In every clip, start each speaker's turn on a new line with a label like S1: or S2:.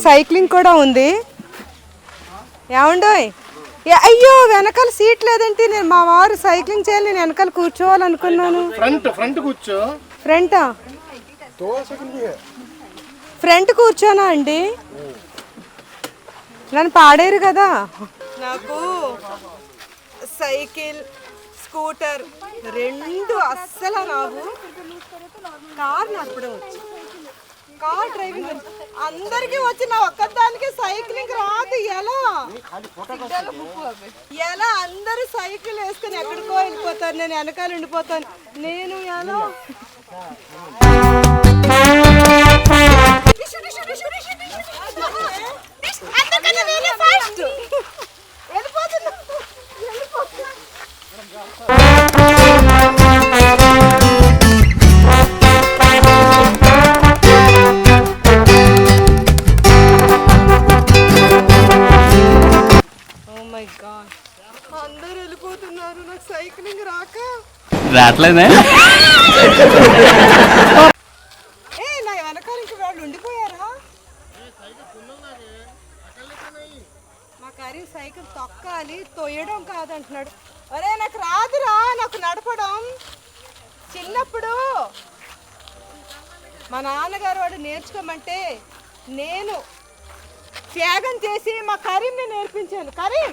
S1: Cycling కూడా ఉంది. ఏమండోయ్, అయ్యో వెనకాల సీట్ లేదంటే నేను మా వారు సైక్లింగ్ చేయాలి, నేను వెనకాల కూర్చోవాలనుకున్నాను. ఫ్రంట్ కూర్చోనా అండి? నన్ను పాడేరు కదా. నాకు సైకిల్ స్కూటర్ రెండు అస్సలు రావు. కార్ నడపడం వచ్చు, కార్ డ్రైవింగ్ వచ్చు, అందరికీ వచ్చి నా ఒక్కదానికి సైక్లింగ్ రాదు. ఎలా అందరూ సైకిల్ వేసుకుని ఎక్కడికో వెళ్ళిపోతారు, నేను వెనకాల ఉండిపోతాను. నేను ఎలా అందరూ వెళ్ళిపోతున్నారు, నాకు సైక్లింగ్ రాట్లేదే. నా వెనకాల ఇంక వాళ్ళు ఉండిపోయారా? మా కరీ సైకిల్ తొక్కాలి, తొయ్యడం కాదంటున్నాడు. అరే నాకు రాదురా, నాకు నడపడం. చిన్నప్పుడు మా నాన్నగారు వాడు నేర్చుకోమంటే నేను త్యాగం చేసి మా కరీంని నేర్పించాను. కరీం,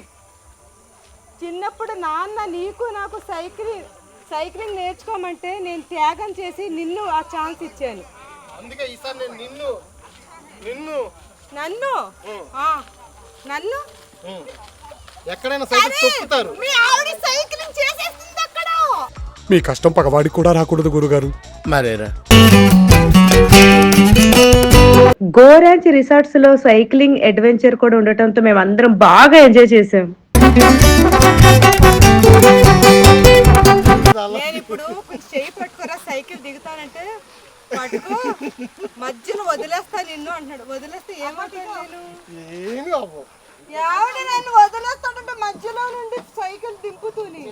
S1: చిన్నప్పుడు నాన్న నీకు నాకు సైక్లింగ్ నేర్చుకోమంటే నేను త్యాగం చేసి నిన్ను ఆ ఛాన్స్ ఇచ్చాను. నన్ను
S2: ఎక్కడైనా సైకిల్ తొక్కుతారు.
S1: మీ ఆవిడ సైక్లింగ్ చేసేస్తుంది అక్కడ.
S3: మీ కష్టం పగవాడికి కూడా రాకూడదు గురుగారు.
S2: మరేరా
S4: గోరాంచి రిసార్ట్స్ లో సైక్లింగ్ అడ్వెంచర్ కూడా ఉండటంతో మేము అందరం బాగా ఎంజాయ్ చేసాం.
S1: నేను ఇప్పుడు చెయ్యి పట్టుకోరా సైకిల్ దిగుతానంటే పట్టుకో, మధ్యలో వదిలేస్తా నిన్ను అంటున్నాడు. వదిలేస్తే ఏమంటాను నేను? ఎవడు నన్ను వదిలేస్తాడంటే మధ్యలో నుండి సైకిల్ దింపుతూని